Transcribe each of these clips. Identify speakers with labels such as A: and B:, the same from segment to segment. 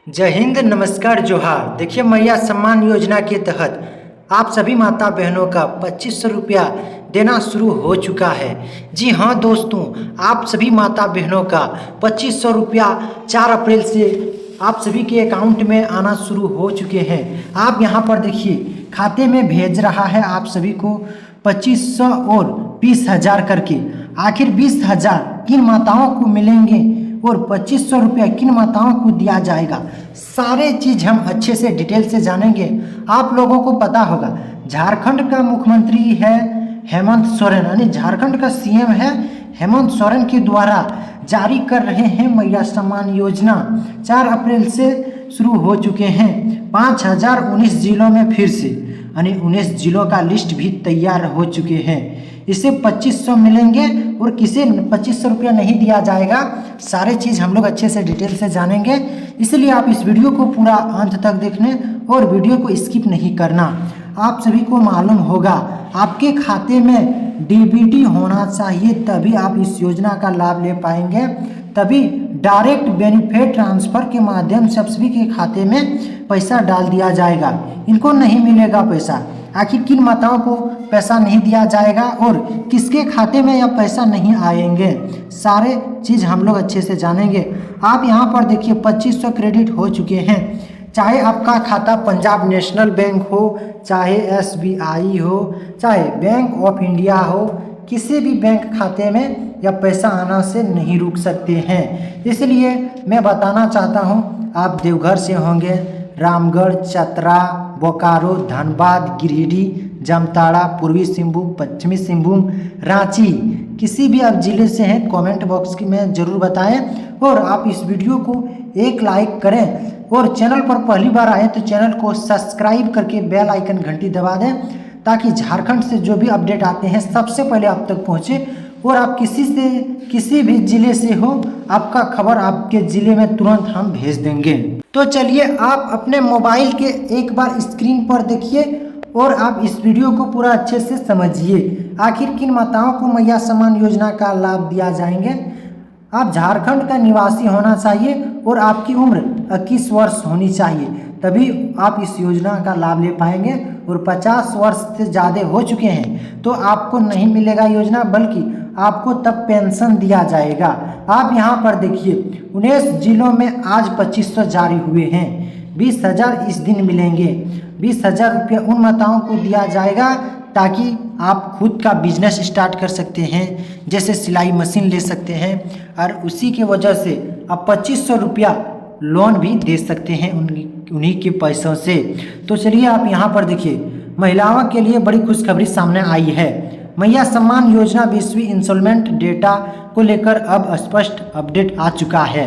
A: जय हिंद, नमस्कार, जोहार। देखिए, मैया सम्मान योजना के तहत आप सभी माता बहनों का 2500 रुपया देना शुरू हो चुका है। जी हाँ दोस्तों, आप सभी माता बहनों का 2500 रुपया 4 अप्रैल से आप सभी के अकाउंट में आना शुरू हो चुके हैं। आप यहाँ पर देखिए, खाते में भेज रहा है आप सभी को 2500 और 20,000 करके। आखिर 20,000 किन माताओं को मिलेंगे और 2500 रुपया किन माताओं को दिया जाएगा, सारे चीज़ हम अच्छे से डिटेल से जानेंगे। आप लोगों को पता होगा, झारखंड का मुख्यमंत्री है हेमंत सोरेन, यानी झारखंड का सीएम है हेमंत सोरेन के द्वारा जारी कर रहे हैं मैया सम्मान योजना। 4 अप्रैल से शुरू हो चुके हैं 5019 जिलों में फिर से, यानी 19 जिलों का लिस्ट भी तैयार हो चुके हैं। इसे 2500 मिलेंगे और किसे 2500 रुपया नहीं दिया जाएगा, सारे चीज़ हम लोग अच्छे से डिटेल से जानेंगे। इसलिए आप इस वीडियो को पूरा अंत तक देखने और वीडियो को स्किप नहीं करना। आप सभी को मालूम होगा, आपके खाते में डीबीटी होना चाहिए, तभी आप इस योजना का लाभ ले पाएंगे। तभी डायरेक्ट बेनिफिट ट्रांसफ़र के माध्यम से आप सभी के खाते में पैसा डाल दिया जाएगा। इनको नहीं मिलेगा पैसा। आखिर किन माताओं को पैसा नहीं दिया जाएगा और किसके खाते में यह पैसा नहीं आएंगे, सारे चीज़ हम लोग अच्छे से जानेंगे। आप यहाँ पर देखिए 2500 क्रेडिट हो चुके हैं। चाहे आपका खाता पंजाब नेशनल बैंक हो, चाहे SBI हो, चाहे बैंक ऑफ इंडिया हो, किसी भी बैंक खाते में यह पैसा आना से नहीं रुक सकते हैं। इसलिए मैं बताना चाहता हूँ, आप देवघर से होंगे, रामगढ़, चतरा, बोकारो, धनबाद, गिरिडीह, जामताड़ा, पूर्वी सिंहभूम, पश्चिमी सिंहभूम, रांची, किसी भी आप जिले से हैं, कमेंट बॉक्स में ज़रूर बताएं। और आप इस वीडियो को एक लाइक करें और चैनल पर पहली बार आए तो चैनल को सब्सक्राइब करके बेल आइकन घंटी दबा दें, ताकि झारखंड से जो भी अपडेट आते हैं सबसे पहले आप तक पहुँचे। और आप किसी भी ज़िले से हो, आपका खबर आपके ज़िले में तुरंत हम भेज देंगे। तो चलिए, आप अपने मोबाइल के एक बार स्क्रीन पर देखिए और आप इस वीडियो को पूरा अच्छे से समझिए। आखिर किन माताओं को मैया सम्मान योजना का लाभ दिया जाएंगे। आप झारखंड का निवासी होना चाहिए और आपकी उम्र 21 वर्ष होनी चाहिए, तभी आप इस योजना का लाभ ले पाएंगे। और 50 वर्ष से ज़्यादा हो चुके हैं तो आपको नहीं मिलेगा योजना, बल्कि आपको तब पेंशन दिया जाएगा। आप यहाँ पर देखिए, 19 जिलों में आज 2500 जारी हुए हैं। 20,000 इस दिन मिलेंगे। 20,000 रुपया उन माताओं को दिया जाएगा ताकि आप खुद का बिजनेस स्टार्ट कर सकते हैं, जैसे सिलाई मशीन ले सकते हैं, और उसी के वजह से आप 2500 रुपया लोन भी दे सकते हैं उन्हीं के पैसों से। तो चलिए, आप यहाँ पर देखिए, महिलाओं के लिए बड़ी खुशखबरी सामने आई है। मैया सम्मान योजना 20वीं इंस्टॉलमेंट डेटा को लेकर अब स्पष्ट अपडेट आ चुका है,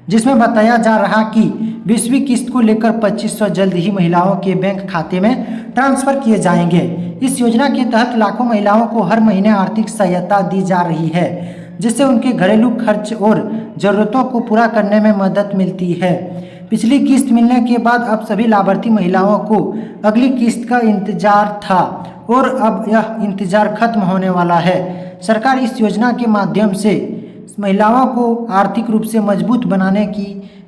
A: जिसमें बताया जा रहा कि 20वीं किस्त को लेकर 2500 जल्द ही महिलाओं के बैंक खाते में ट्रांसफर किए जाएंगे। इस योजना के तहत लाखों महिलाओं को हर महीने आर्थिक सहायता दी जा रही है, जिससे उनके घरेलू खर्च और ज़रूरतों को पूरा करने में मदद मिलती है। पिछली किस्त मिलने के बाद अब सभी लाभार्थी महिलाओं को अगली किस्त का इंतजार था और अब यह इंतजार खत्म होने वाला है। सरकार इस योजना के माध्यम से महिलाओं को आर्थिक रूप से मजबूत बनाने की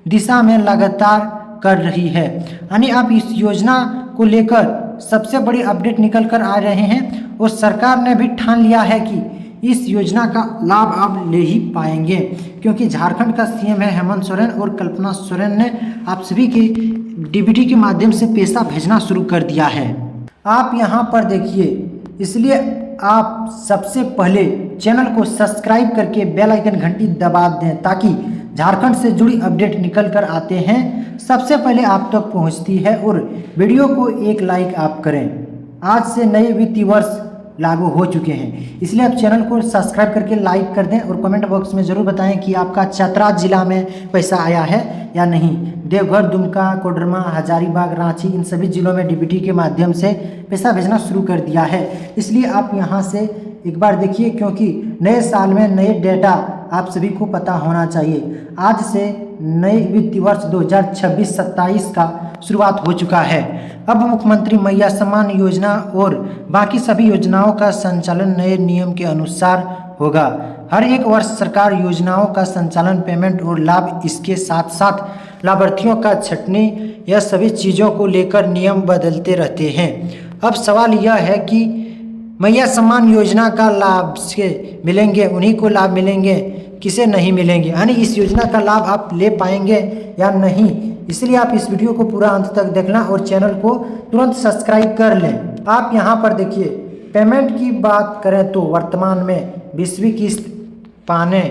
A: दिशा में लगातार कर रही है। यानी अब इस योजना को लेकर सबसे बड़ी अपडेट निकल कर आ रहे हैं और सरकार ने भी ठान लिया है कि इस योजना का लाभ आप ले ही पाएंगे, क्योंकि झारखंड का सीएम है हेमंत सोरेन और कल्पना सोरेन ने आप सभी के डीबीटी के माध्यम से पैसा भेजना शुरू कर दिया है। आप यहाँ पर देखिए, इसलिए आप सबसे पहले चैनल को सब्सक्राइब करके बेल आइकन घंटी दबा दें, ताकि झारखंड से जुड़ी अपडेट निकल कर आते हैं सबसे पहले आप तक पहुंचती है। और वीडियो को एक लाइक आप करें। आज से नए वित्तीय वर्ष लागू हो चुके हैं, इसलिए आप चैनल को सब्सक्राइब करके लाइक कर दें और कमेंट बॉक्स में ज़रूर बताएं कि आपका चतरा जिला में पैसा आया है या नहीं। देवघर, दुमका, कोडरमा, हजारीबाग, रांची, इन सभी जिलों में डीबीटी के माध्यम से पैसा भेजना शुरू कर दिया है। इसलिए आप यहाँ से एक बार देखिए, क्योंकि नए साल में नए डेटा आप सभी को पता होना चाहिए। आज से नए वित्तीय वर्ष 2026-27 का शुरुआत हो चुका है। अब मुख्यमंत्री मैया सम्मान योजना और बाकी सभी योजनाओं का संचालन नए नियम के अनुसार होगा। हर एक वर्ष सरकार योजनाओं का संचालन, पेमेंट और लाभ, इसके साथ साथ लाभार्थियों का छंटनी, यह सभी चीज़ों को लेकर नियम बदलते रहते हैं। अब सवाल यह है कि मैया सम्मान योजना का लाभ से मिलेंगे, उन्हीं को लाभ मिलेंगे, किसे नहीं मिलेंगे, यानी इस योजना का लाभ आप ले पाएंगे या नहीं। इसलिए आप इस वीडियो को पूरा अंत तक देखना और चैनल को तुरंत सब्सक्राइब कर लें। आप यहाँ पर देखिए, पेमेंट की बात करें तो वर्तमान में 20वीं किस्त पाने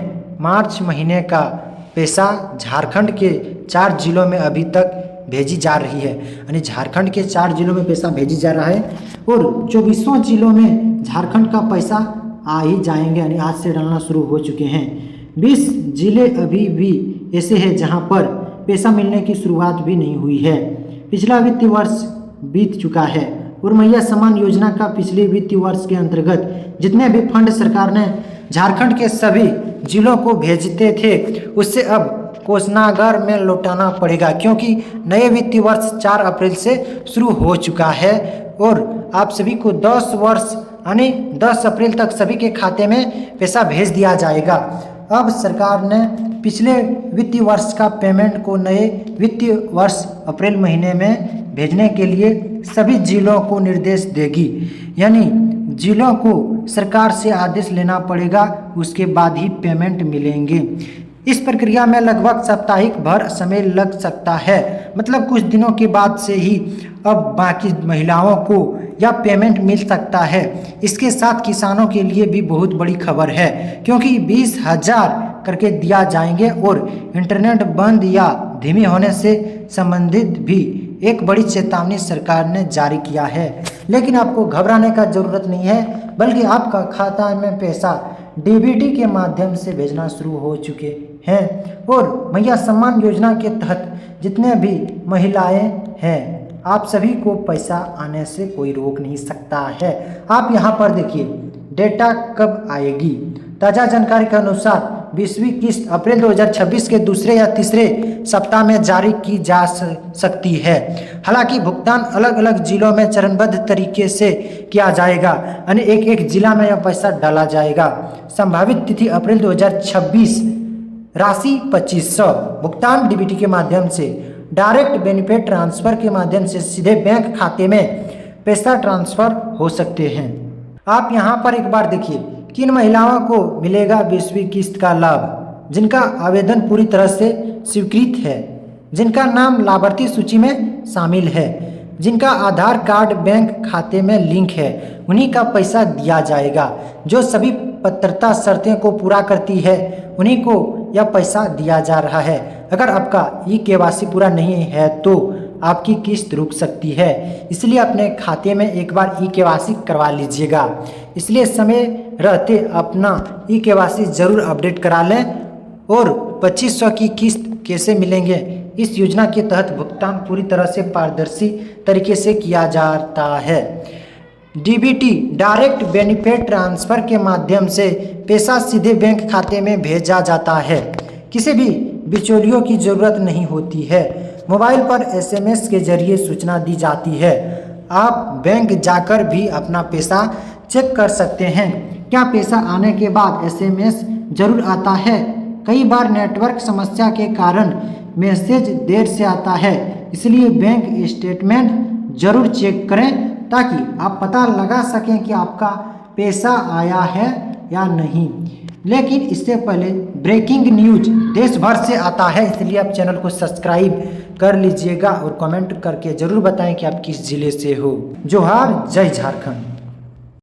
A: मार्च महीने का पैसा झारखंड के 4 जिलों में अभी तक भेजी जा रही है, यानी झारखंड के 4 जिलों में पैसा भेजी जा रहा है और 24 जिलों में झारखंड का पैसा आ ही जाएंगे, यानी आज से डालना शुरू हो चुके हैं। 20 जिले अभी भी ऐसे हैं जहां पर पैसा मिलने की शुरुआत भी नहीं हुई है। पिछला वित्तीय वर्ष बीत चुका है और मैया सम्मान योजना का पिछले वित्तीय वर्ष के अंतर्गत जितने भी फंड सरकार ने झारखंड के सभी जिलों को भेजते थे, उससे अब कोषागार में लौटाना पड़ेगा, क्योंकि नए वित्तीय वर्ष 4 अप्रैल से शुरू हो चुका है और आप सभी को 10 वर्ष यानी 10 अप्रैल तक सभी के खाते में पैसा भेज दिया जाएगा। अब सरकार ने पिछले वित्तीय वर्ष का पेमेंट को नए वित्तीय वर्ष अप्रैल महीने में भेजने के लिए सभी जिलों को निर्देश देगी, यानी जिलों को सरकार से आदेश लेना पड़ेगा, उसके बाद ही पेमेंट मिलेंगे। इस प्रक्रिया में लगभग साप्ताहिक भर समय लग सकता है, मतलब कुछ दिनों के बाद से ही अब बाकी महिलाओं को या पेमेंट मिल सकता है। इसके साथ किसानों के लिए भी बहुत बड़ी खबर है, क्योंकि 20,000 करके दिया जाएंगे और इंटरनेट बंद या धीमे होने से संबंधित भी एक बड़ी चेतावनी सरकार ने जारी किया है। लेकिन आपको घबराने का जरूरत नहीं है, बल्कि आपका खाता में पैसा डीबीटी के माध्यम से भेजना शुरू हो चुके हैं और मैया सम्मान योजना के तहत जितने भी महिलाएं हैं, आप सभी को पैसा आने से कोई रोक नहीं सकता है। आप यहाँ पर देखिए, डेटा कब आएगी। ताज़ा जानकारी के अनुसार 20वीं किस्त अप्रैल 2026 के दूसरे या तीसरे सप्ताह में जारी की जा सकती है। हालांकि भुगतान अलग अलग जिलों में चरणबद्ध तरीके से किया जाएगा, यानी एक एक जिला में यह पैसा डाला जाएगा। संभावित तिथि अप्रैल 2026, राशि 2500, भुगतान डीबीटी के माध्यम से, डायरेक्ट बेनिफिट ट्रांसफर के माध्यम से सीधे बैंक खाते में पैसा ट्रांसफर हो सकते हैं। आप यहाँ पर एक बार देखिए, किन महिलाओं को मिलेगा 20वीं किस्त का लाभ। जिनका आवेदन पूरी तरह से स्वीकृत है, जिनका नाम लाभार्थी सूची में शामिल है, जिनका आधार कार्ड बैंक खाते में लिंक है, उन्हीं का पैसा दिया जाएगा। जो सभी पात्रता शर्तें को पूरा करती है, उन्हीं को यह पैसा दिया जा रहा है। अगर आपका ई-केवाईसी पूरा नहीं है तो आपकी किस्त रुक सकती है, इसलिए अपने खाते में एक बार ई-केवाईसी करवा लीजिएगा। इसलिए समय रहते अपना ई-केवाईसी जरूर अपडेट करा लें। और 2500 की किस्त कैसे मिलेंगे, इस योजना के तहत भुगतान पूरी तरह से पारदर्शी तरीके से किया जाता है। डीबीटी डायरेक्ट बेनिफिट ट्रांसफर के माध्यम से पैसा सीधे बैंक खाते में भेजा जाता है, किसी भी बिचौलियों की जरूरत नहीं होती है। मोबाइल पर एसएमएस के जरिए सूचना दी जाती है। आप बैंक जाकर भी अपना पैसा चेक कर सकते हैं। क्या पैसा आने के बाद एसएमएस जरूर आता है? कई बार नेटवर्क समस्या के कारण मैसेज देर से आता है, इसलिए बैंक स्टेटमेंट जरूर चेक करें ताकि आप पता लगा सकें कि आपका पैसा आया है या नहीं। लेकिन इससे पहले ब्रेकिंग न्यूज देश भर से आता है, इसलिए आप चैनल को सब्सक्राइब कर लीजिएगा और कमेंट करके जरूर बताएं कि आप किस जिले से हो। जोहार, जय झारखंड।